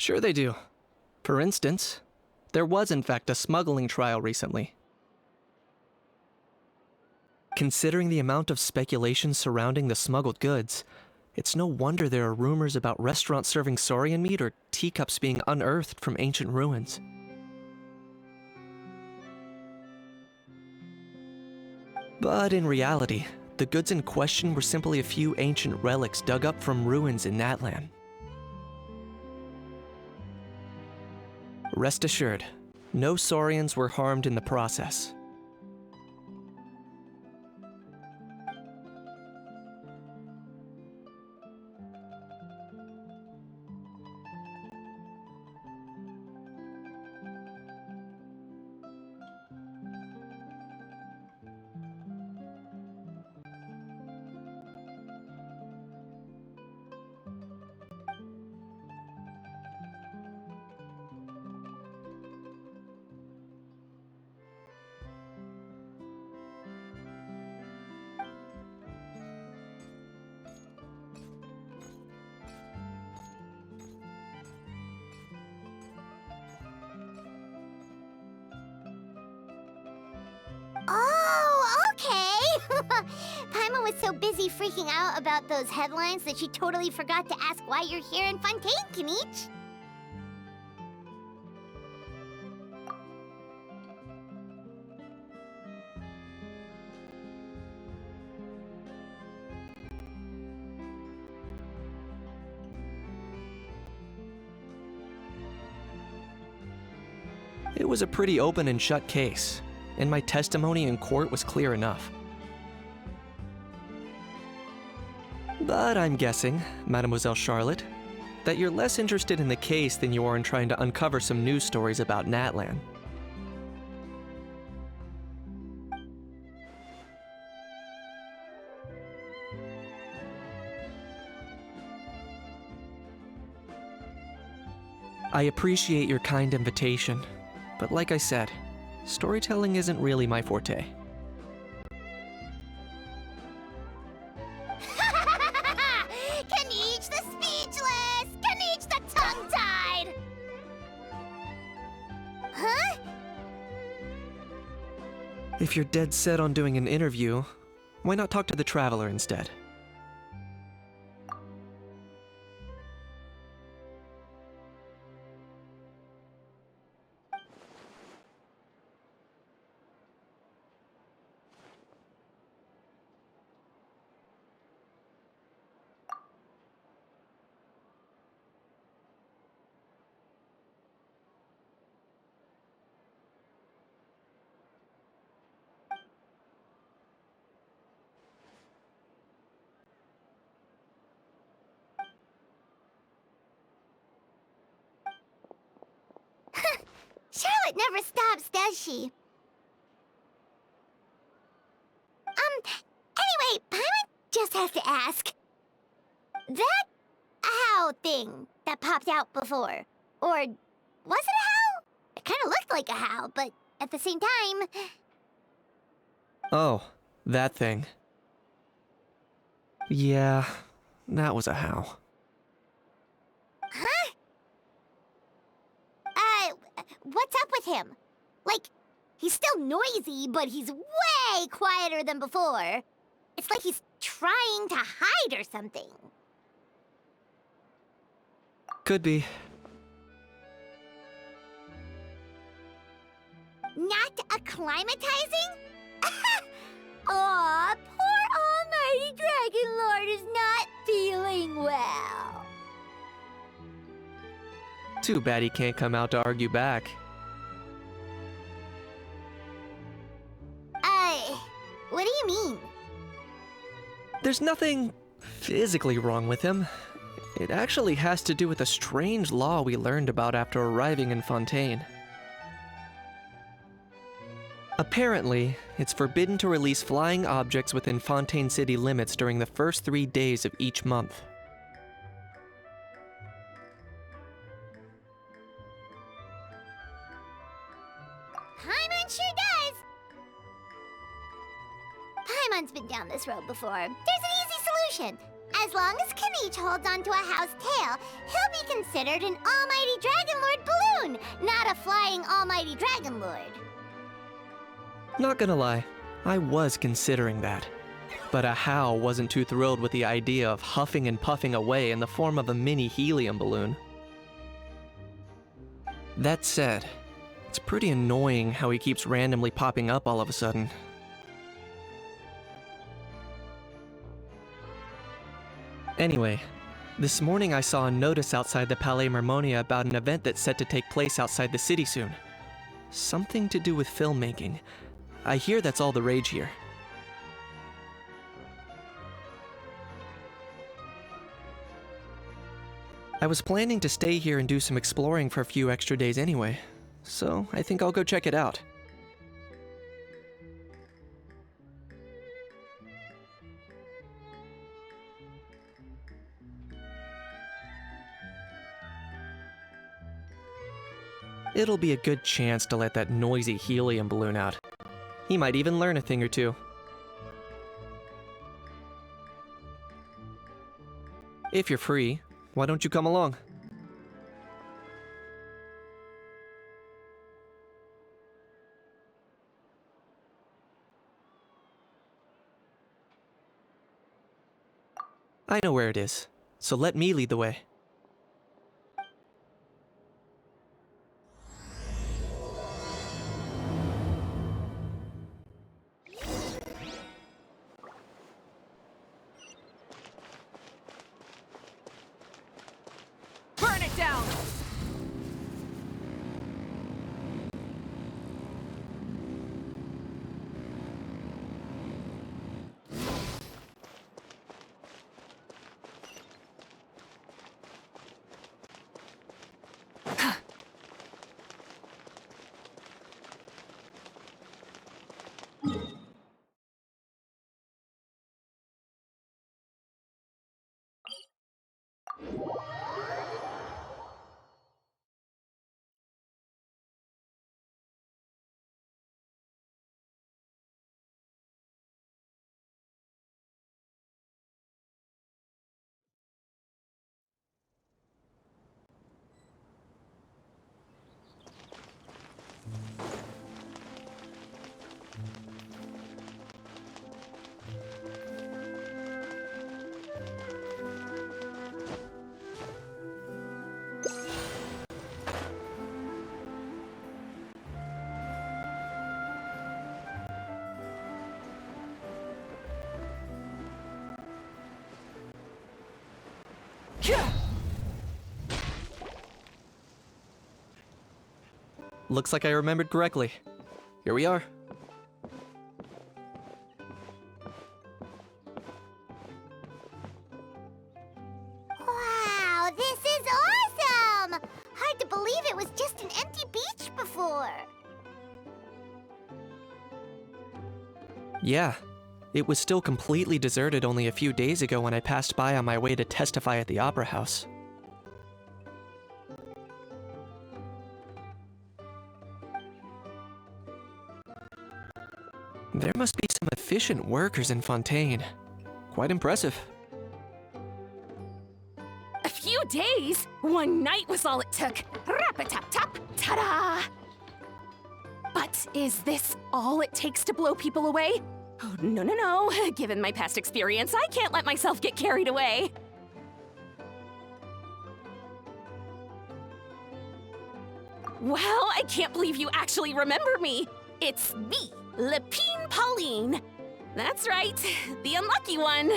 Sure they do. For instance, there was in fact a smuggling trial recently. Considering the amount of speculation surrounding the smuggled goods, it's no wonder there are rumors about restaurants serving saurian meat or teacups being unearthed from ancient ruins. But in reality, the goods in question were simply a few ancient relics dug up from ruins in Natlan. Rest assured, no saurians were harmed in the process. Oh, okay! Paimon was so busy freaking out about those headlines that she totally forgot to ask why you're here in Fontaine, Kinich. It was a pretty open and shut case, and my testimony in court was clear enough. But I'm guessing, Mademoiselle Charlotte, that you're less interested in the case than you are in trying to uncover some news stories about Natlan. I appreciate your kind invitation, but like I said, storytelling isn't really my forte. Kinich the speechless! Kinich the tongue-tied! Huh? If you're dead set on doing an interview, why not talk to the Traveler instead? Charlotte never stops, does she? Anyway, Paimon just has to ask. That owl thing that popped out before, or was it a howl? It kind of looked like a howl, but at the same time... Oh, that thing. Yeah, that was a howl. Huh? What's up with him? Like, he's still noisy, but he's way quieter than before. It's like he's trying to hide or something. Could be. Not acclimatizing? Aw, poor almighty Dragon Lord is not feeling well. Too bad he can't come out to argue back. What do you mean? There's nothing physically wrong with him. It actually has to do with a strange law we learned about after arriving in Fontaine. Apparently, it's forbidden to release flying objects within Fontaine city limits during the first 3 days of each month. Paimon sure does! Paimon's been down this road before. There's an easy solution. As long as Kaniche holds onto a house tail, he'll be considered an almighty Dragon Lord balloon, not a flying almighty Dragon Lord. Not gonna lie, I was considering that. But a How wasn't too thrilled with the idea of huffing and puffing away in the form of a mini helium balloon. That said, it's pretty annoying how he keeps randomly popping up all of a sudden. Anyway, this morning I saw a notice outside the Palais Mermonia about an event that's set to take place outside the city soon. Something to do with filmmaking. I hear that's all the rage here. I was planning to stay here and do some exploring for a few extra days anyway, so I think I'll go check it out. It'll be a good chance to let that noisy helium balloon out. He might even learn a thing or two. If you're free, why don't you come along? I know where it is, so let me lead the way. Burn it down! Looks like I remembered correctly. Here we are. Wow, this is awesome! Hard to believe it was just an empty beach before. Yeah, it was still completely deserted only a few days ago when I passed by on my way to testify at the Opera House. There must be some efficient workers in Fontaine. Quite impressive. A few days? One night was all it took. Rap-a-tap-tap, ta-da! But is this all it takes to blow people away? Oh, no, no, no. Given my past experience, I can't let myself get carried away. Well, I can't believe you actually remember me. It's me, Lepine Pauline. That's right, the unlucky one.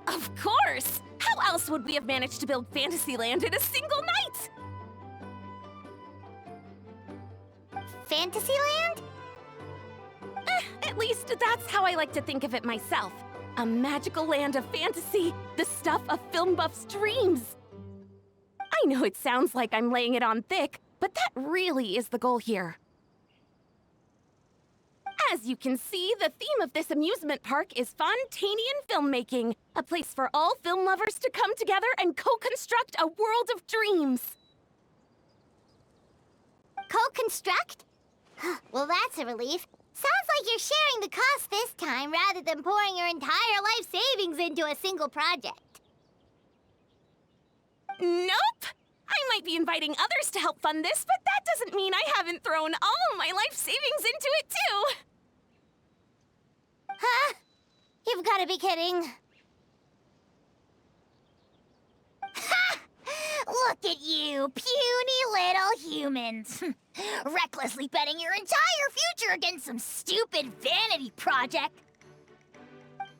Of course! How else would we have managed to build Fantasyland in a single night? Fantasyland? At least that's how I like to think of it myself. A magical land of fantasy, the stuff of film buffs' dreams. I know it sounds like I'm laying it on thick, but that really is the goal here. As you can see, the theme of this amusement park is Fontanian filmmaking, a place for all film lovers to come together and co-construct a world of dreams. Co-construct? Well, that's a relief. Sounds like you're sharing the cost this time rather than pouring your entire life savings into a single project. Nope! I might be inviting others to help fund this, but that doesn't mean I haven't thrown all my life savings into it, too! Huh? You've got to be kidding. Ha! Look at you, puny little humans. Recklessly betting your entire future against some stupid vanity project.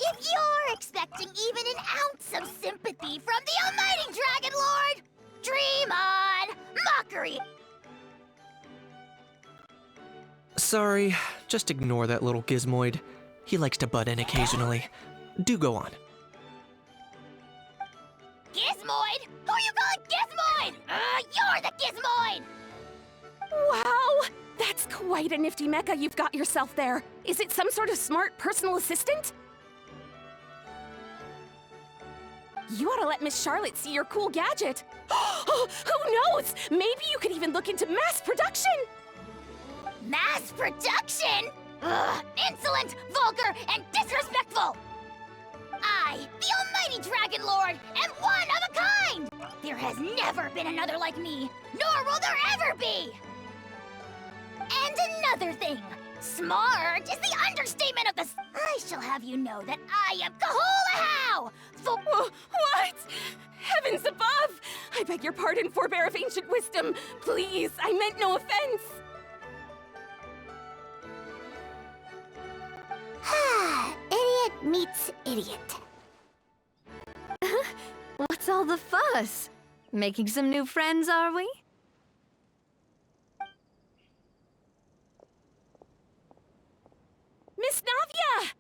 If you're expecting even an ounce of sympathy from the almighty Dragon Lord, dream on! Mockery! Sorry, just ignore that little gizmoid. He likes to butt in occasionally. Do go on. Gizmoid? Who you calling Gizmoid? You're the Gizmoid! Wow! That's quite a nifty mecha you've got yourself there. Is it some sort of smart personal assistant? You ought to let Miss Charlotte see your cool gadget. Who knows? Maybe you could even look into mass production! Mass production? Ugh, insolent, vulgar, and disrespectful! I, the almighty Dragon Lord, am one of a kind! There has never been another like me, nor will there ever be! And another thing, smart is the understatement of the I shall have you know that I am Kahula-How! What? Heavens above! I beg your pardon, forebear of ancient wisdom. Please, I meant no offense. Idiot meets idiot. What's all the fuss? Making some new friends, are we? Miss Navia!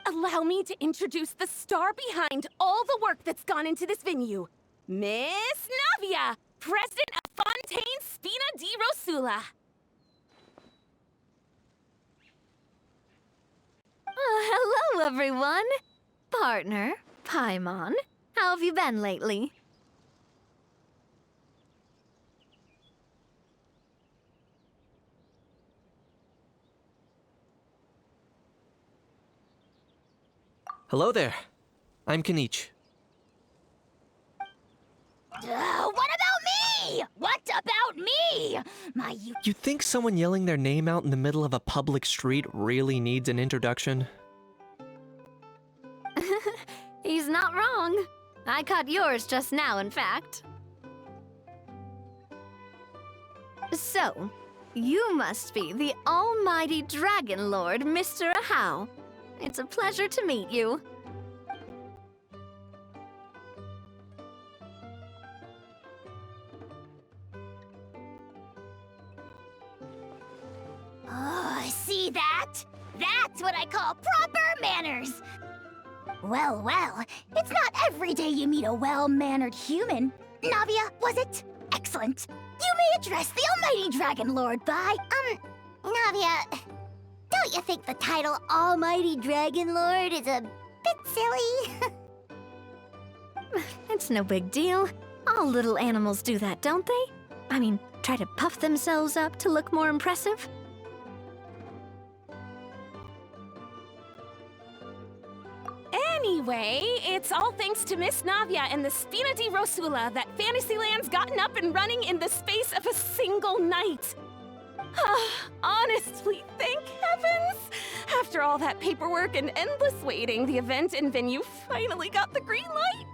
Allow me to introduce the star behind all the work that's gone into this venue. Miss Navia, President of Fontaine Spina di Rosula. Hello, everyone. Partner, Paimon, how have you been lately? Hello there. I'm Kanichi. What about me? What about me? You think someone yelling their name out in the middle of a public street really needs an introduction? He's not wrong. I caught yours just now, in fact. So, you must be the almighty Dragon Lord, Mr. How. It's a pleasure to meet you. Oh, see that? That's what I call proper manners. Well, well, it's not every day you meet a well-mannered human. Navia, was it? Excellent. You may address the almighty Dragon Lord by, Navia, don't you think the title Almighty Dragon Lord is a bit silly? It's no big deal. All little animals do that, don't they? I mean, try to puff themselves up to look more impressive. Anyway, it's all thanks to Miss Navia and the Spina di Rosula that Fantasyland's gotten up and running in the space of a single night. Honestly, thank heavens! After all that paperwork and endless waiting, the event and venue finally got the green light.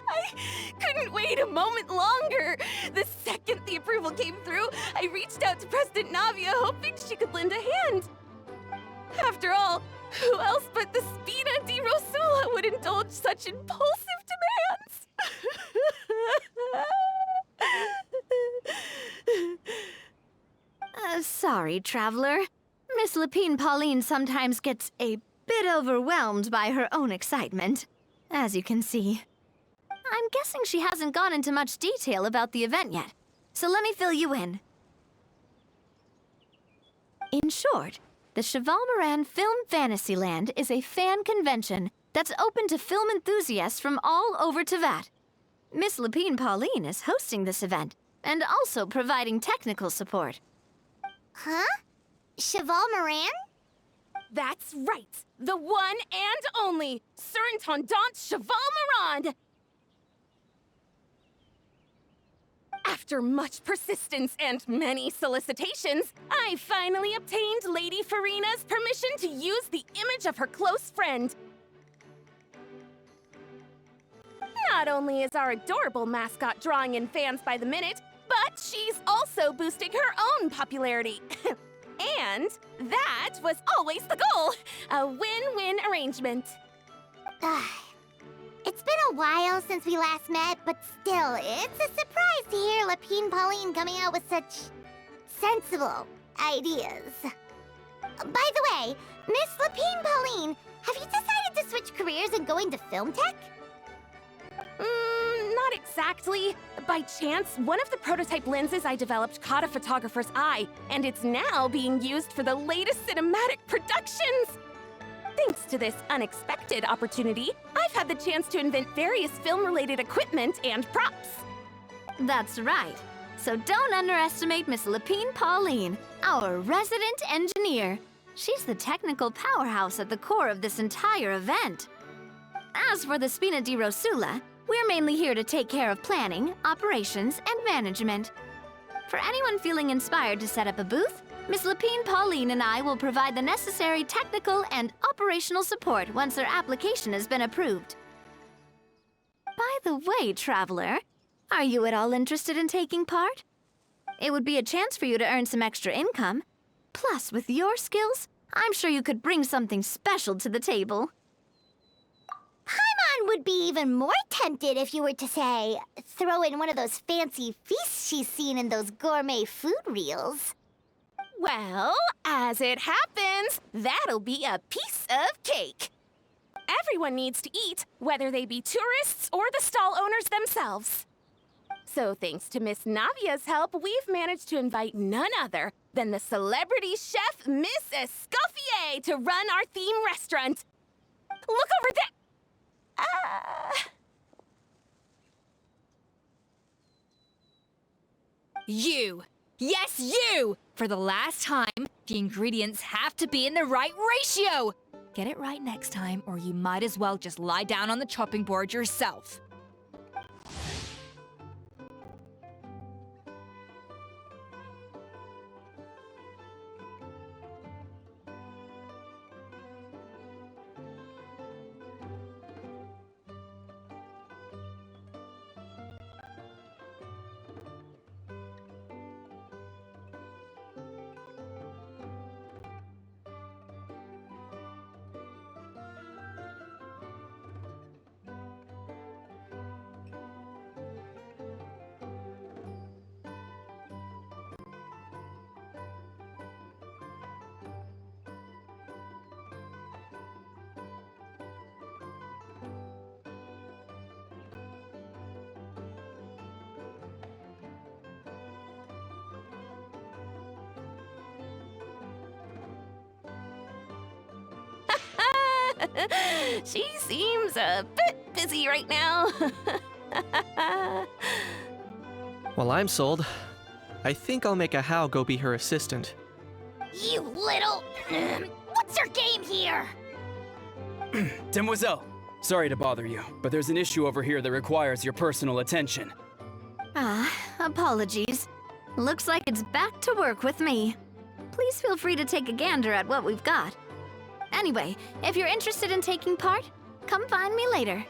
I couldn't wait a moment longer. The second the approval came through, I reached out to President Navia, hoping she could lend a hand. After all, who else but the Spina di Rosula would indulge such impulsive demands? Sorry, traveler. Miss Lapine Pauline sometimes gets a bit overwhelmed by her own excitement, as you can see. I'm guessing she hasn't gone into much detail about the event yet, so let me fill you in. In short, the Cheval Moran Film Fantasyland is a fan convention that's open to film enthusiasts from all over Teyvat. Miss Lapine Pauline is hosting this event, and also providing technical support. Huh? Cheval Moran? That's right! The one and only Surintendant Cheval Moran! After much persistence and many solicitations, I finally obtained Lady Farina's permission to use the image of her close friend. Not only is our adorable mascot drawing in fans by the minute, but she's also boosting her own popularity. And that was always the goal! A win-win arrangement. It's been a while since we last met, but still, it's a surprise to hear Lapine Pauline coming out with such sensible ideas. By the way, Miss Lapine Pauline, have you decided to switch careers and go into film tech? Not exactly. By chance, one of the prototype lenses I developed caught a photographer's eye, and it's now being used for the latest cinematic productions. Thanks to this unexpected opportunity, I've had the chance to invent various film-related equipment and props. That's right. So don't underestimate Miss Lapine Pauline, our resident engineer. She's the technical powerhouse at the core of this entire event. As for the Spina di Rosula, we're mainly here to take care of planning, operations, and management. For anyone feeling inspired to set up a booth, Miss Lapine Pauline and I will provide the necessary technical and operational support once their application has been approved. By the way, traveler, are you at all interested in taking part? It would be a chance for you to earn some extra income. Plus, with your skills, I'm sure you could bring something special to the table. Paimon would be even more tempted if you were to, say, throw in one of those fancy feasts she's seen in those gourmet food reels. Well, as it happens, that'll be a piece of cake. Everyone needs to eat, whether they be tourists or the stall owners themselves. So thanks to Miss Navia's help, we've managed to invite none other than the celebrity chef, Miss Escoffier, to run our theme restaurant. Look over there! You! Yes, you! For the last time, the ingredients have to be in the right ratio! Get it right next time, or you might as well just lie down on the chopping board yourself. She seems a bit busy right now. Well, I'm sold. I think I'll make a How go be her assistant. You little... What's your game here? Demoiselle, sorry to bother you, but there's an issue over here that requires your personal attention. Apologies. Looks like it's back to work with me. Please feel free to take a gander at what we've got. Anyway, if you're interested in taking part, come find me later.